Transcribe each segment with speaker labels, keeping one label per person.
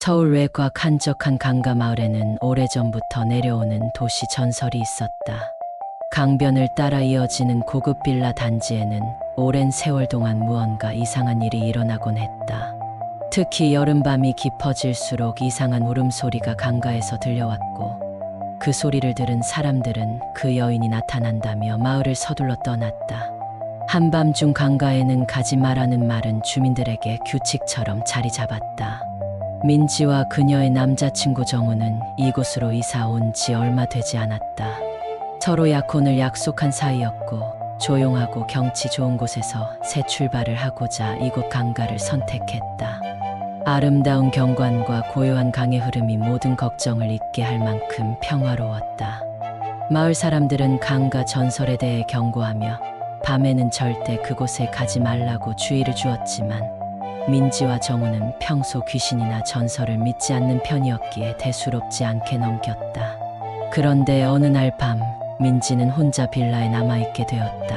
Speaker 1: 서울 외곽 한적한 강가 마을에는 오래전부터 내려오는 도시 전설이 있었다. 강변을 따라 이어지는 고급 빌라 단지에는 오랜 세월 동안 무언가 이상한 일이 일어나곤 했다. 특히 여름밤이 깊어질수록 이상한 울음소리가 강가에서 들려왔고, 그 소리를 들은 사람들은 그 여인이 나타난다며 마을을 서둘러 떠났다. 한밤중 강가에는 가지 말라는 말은 주민들에게 규칙처럼 자리 잡았다. 민지와 그녀의 남자친구 정우는 이곳으로 이사 온 지 얼마 되지 않았다. 서로 약혼을 약속한 사이였고, 조용하고 경치 좋은 곳에서 새 출발을 하고자 이곳 강가를 선택했다. 아름다운 경관과 고요한 강의 흐름이 모든 걱정을 잊게 할 만큼 평화로웠다. 마을 사람들은 강가 전설에 대해 경고하며 밤에는 절대 그곳에 가지 말라고 주의를 주었지만, 민지와 정우는 평소 귀신이나 전설을 믿지 않는 편이었기에 대수롭지 않게 넘겼다. 그런데 어느 날 밤, 민지는 혼자 빌라에 남아있게 되었다.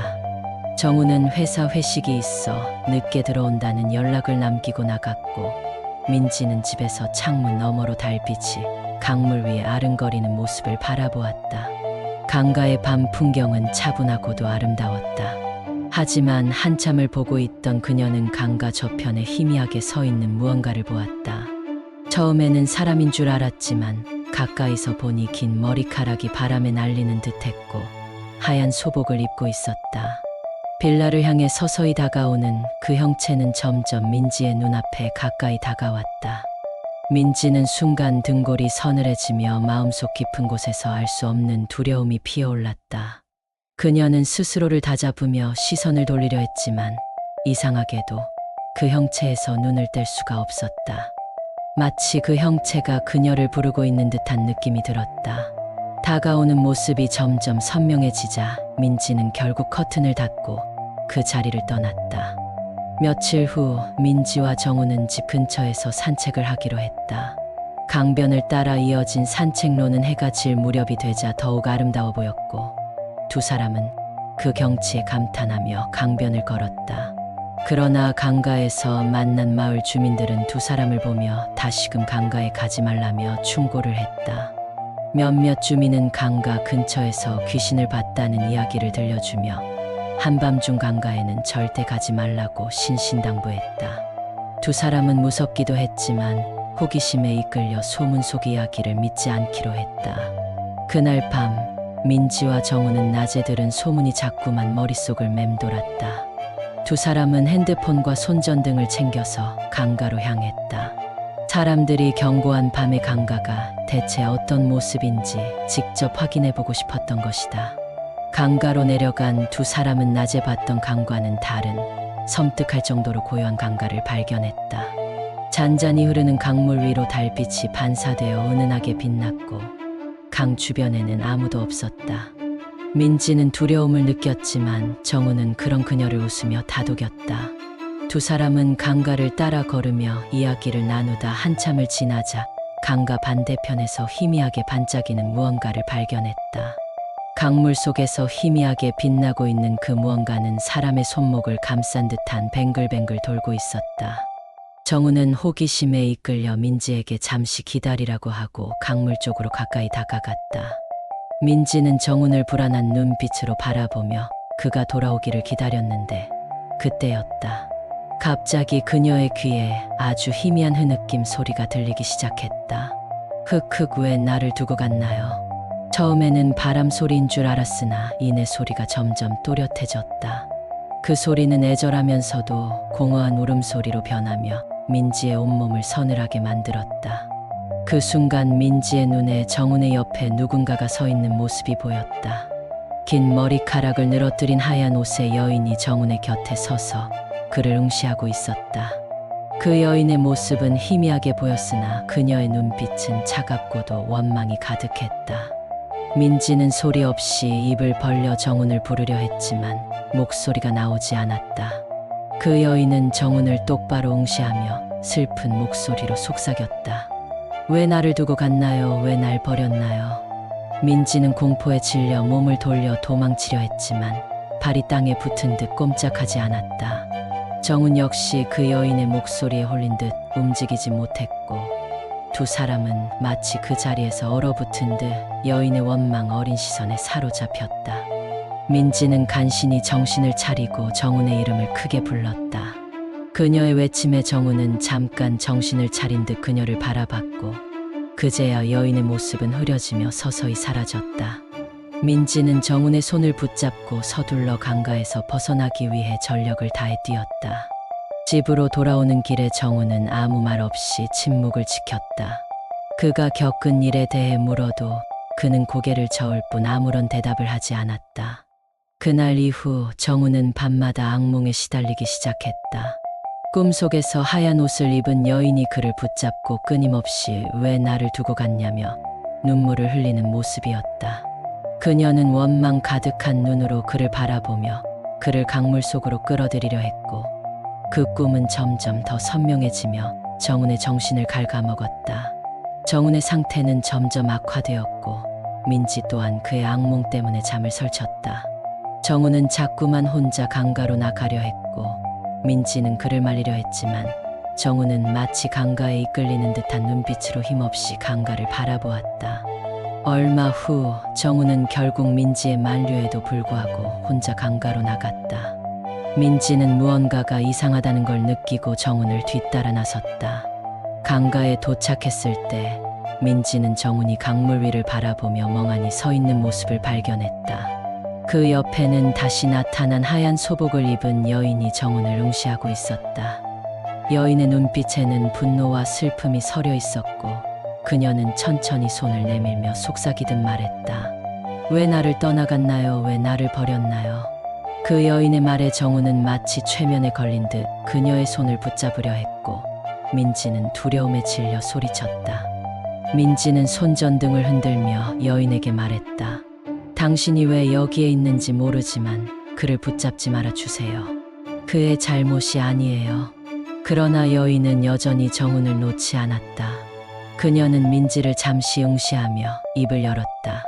Speaker 1: 정우는 회사 회식이 있어 늦게 들어온다는 연락을 남기고 나갔고, 민지는 집에서 창문 너머로 달빛이 강물 위에 아른거리는 모습을 바라보았다. 강가의 밤 풍경은 차분하고도 아름다웠다. 하지만 한참을 보고 있던 그녀는 강가 저편에 희미하게 서 있는 무언가를 보았다. 처음에는 사람인 줄 알았지만 가까이서 보니 긴 머리카락이 바람에 날리는 듯했고, 하얀 소복을 입고 있었다. 빌라를 향해 서서히 다가오는 그 형체는 점점 민지의 눈앞에 가까이 다가왔다. 민지는 순간 등골이 서늘해지며 마음속 깊은 곳에서 알 수 없는 두려움이 피어올랐다. 그녀는 스스로를 다잡으며 시선을 돌리려 했지만 이상하게도 그 형체에서 눈을 뗄 수가 없었다. 마치 그 형체가 그녀를 부르고 있는 듯한 느낌이 들었다. 다가오는 모습이 점점 선명해지자 민지는 결국 커튼을 닫고 그 자리를 떠났다. 며칠 후 민지와 정우는 집 근처에서 산책을 하기로 했다. 강변을 따라 이어진 산책로는 해가 질 무렵이 되자 더욱 아름다워 보였고, 두 사람은 그 경치에 감탄하며 강변을 걸었다. 그러나 강가에서 만난 마을 주민들은 두 사람을 보며 다시금 강가에 가지 말라며 충고를 했다. 몇몇 주민은 강가 근처에서 귀신을 봤다는 이야기를 들려주며 한밤중 강가에는 절대 가지 말라고 신신당부했다. 두 사람은 무섭기도 했지만 호기심에 이끌려 소문 속 이야기를 믿지 않기로 했다. 그날 밤 민지와 정우는 낮에 들은 소문이 자꾸만 머릿속을 맴돌았다. 두 사람은 핸드폰과 손전등을 챙겨서 강가로 향했다. 사람들이 경고한 밤의 강가가 대체 어떤 모습인지 직접 확인해보고 싶었던 것이다. 강가로 내려간 두 사람은 낮에 봤던 강과는 다른 섬뜩할 정도로 고요한 강가를 발견했다. 잔잔히 흐르는 강물 위로 달빛이 반사되어 은은하게 빛났고, 강 주변에는 아무도 없었다. 민지는 두려움을 느꼈지만 정우는 그런 그녀를 웃으며 다독였다. 두 사람은 강가를 따라 걸으며 이야기를 나누다 한참을 지나자 강가 반대편에서 희미하게 반짝이는 무언가를 발견했다. 강물 속에서 희미하게 빛나고 있는 그 무언가는 사람의 손목을 감싼 듯한 뱅글뱅글 돌고 있었다. 정우는 호기심에 이끌려 민지에게 잠시 기다리라고 하고 강물 쪽으로 가까이 다가갔다. 민지는 정우를 불안한 눈빛으로 바라보며 그가 돌아오기를 기다렸는데 그때였다. 갑자기 그녀의 귀에 아주 희미한 흐느낌 소리가 들리기 시작했다. 흑흑, 왜 나를 두고 갔나요? 처음에는 바람 소리인 줄 알았으나 이내 소리가 점점 또렷해졌다. 그 소리는 애절하면서도 공허한 울음소리로 변하며 민지의 온몸을 서늘하게 만들었다. 그 순간 민지의 눈에 정훈의 옆에 누군가가 서 있는 모습이 보였다. 긴 머리카락을 늘어뜨린 하얀 옷의 여인이 정훈의 곁에 서서 그를 응시하고 있었다. 그 여인의 모습은 희미하게 보였으나 그녀의 눈빛은 차갑고도 원망이 가득했다. 민지는 소리 없이 입을 벌려 정훈을 부르려 했지만 목소리가 나오지 않았다. 그 여인은 정훈을 똑바로 응시하며 슬픈 목소리로 속삭였다. 왜 나를 두고 갔나요? 왜 날 버렸나요? 민지는 공포에 질려 몸을 돌려 도망치려 했지만 발이 땅에 붙은 듯 꼼짝하지 않았다. 정훈 역시 그 여인의 목소리에 홀린 듯 움직이지 못했고, 두 사람은 마치 그 자리에서 얼어붙은 듯 여인의 원망 어린 시선에 사로잡혔다. 민지는 간신히 정신을 차리고 정훈의 이름을 크게 불렀다. 그녀의 외침에 정훈은 잠깐 정신을 차린 듯 그녀를 바라봤고 그제야 여인의 모습은 흐려지며 서서히 사라졌다. 민지는 정훈의 손을 붙잡고 서둘러 강가에서 벗어나기 위해 전력을 다해 뛰었다. 집으로 돌아오는 길에 정훈은 아무 말 없이 침묵을 지켰다. 그가 겪은 일에 대해 물어도 그는 고개를 저을 뿐 아무런 대답을 하지 않았다. 그날 이후 정훈은 밤마다 악몽에 시달리기 시작했다. 꿈속에서 하얀 옷을 입은 여인이 그를 붙잡고 끊임없이 왜 나를 두고 갔냐며 눈물을 흘리는 모습이었다. 그녀는 원망 가득한 눈으로 그를 바라보며 그를 강물 속으로 끌어들이려 했고 그 꿈은 점점 더 선명해지며 정훈의 정신을 갉아먹었다. 정훈의 상태는 점점 악화되었고 민지 또한 그의 악몽 때문에 잠을 설쳤다. 정훈은 자꾸만 혼자 강가로 나가려 했고 민지는 그를 말리려 했지만 정훈은 마치 강가에 이끌리는 듯한 눈빛으로 힘없이 강가를 바라보았다. 얼마 후 정훈은 결국 민지의 만류에도 불구하고 혼자 강가로 나갔다. 민지는 무언가가 이상하다는 걸 느끼고 정훈을 뒤따라 나섰다. 강가에 도착했을 때 민지는 정훈이 강물 위를 바라보며 멍하니 서 있는 모습을 발견했다. 그 옆에는 다시 나타난 하얀 소복을 입은 여인이 정훈을 응시하고 있었다. 여인의 눈빛에는 분노와 슬픔이 서려 있었고 그녀는 천천히 손을 내밀며 속삭이듯 말했다. 왜 나를 떠나갔나요? 왜 나를 버렸나요? 그 여인의 말에 정훈은 마치 최면에 걸린 듯 그녀의 손을 붙잡으려 했고 민지는 두려움에 질려 소리쳤다. 민지는 손전등을 흔들며 여인에게 말했다. 당신이 왜 여기에 있는지 모르지만 그를 붙잡지 말아주세요. 그의 잘못이 아니에요. 그러나 여인은 여전히 정훈을 놓지 않았다. 그녀는 민지를 잠시 응시하며 입을 열었다.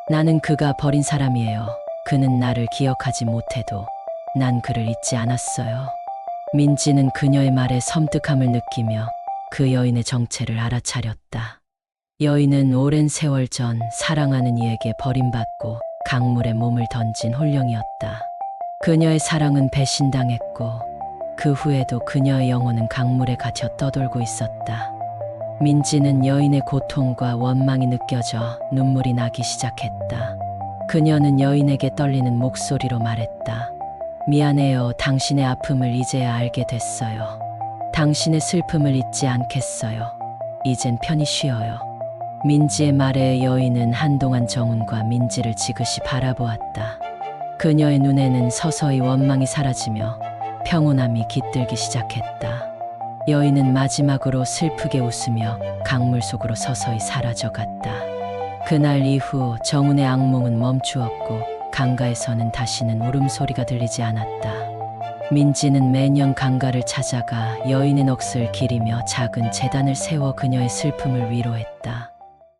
Speaker 1: 나는 그가 버린 사람이에요. 그는 나를 기억하지 못해도 난 그를 잊지 않았어요. 민지는 그녀의 말에 섬뜩함을 느끼며 그 여인의 정체를 알아차렸다. 여인은 오랜 세월 전 사랑하는 이에게 버림받고 강물에 몸을 던진 홀령이었다. 그녀의 사랑은 배신당했고 그 후에도 그녀의 영혼은 강물에 갇혀 떠돌고 있었다. 민지는 여인의 고통과 원망이 느껴져 눈물이 나기 시작했다. 그녀는 여인에게 떨리는 목소리로 말했다. 미안해요. 당신의 아픔을 이제야 알게 됐어요. 당신의 슬픔을 잊지 않겠어요. 이젠 편히 쉬어요. 민지의 말에 여인은 한동안 정훈과 민지를 지그시 바라보았다. 그녀의 눈에는 서서히 원망이 사라지며 평온함이 깃들기 시작했다. 여인은 마지막으로 슬프게 웃으며 강물 속으로 서서히 사라져갔다. 그날 이후 정훈의 악몽은 멈추었고 강가에서는 다시는 울음소리가 들리지 않았다. 민지는 매년 강가를 찾아가 여인의 넋을 기리며 작은 제단을 세워 그녀의 슬픔을 위로했다.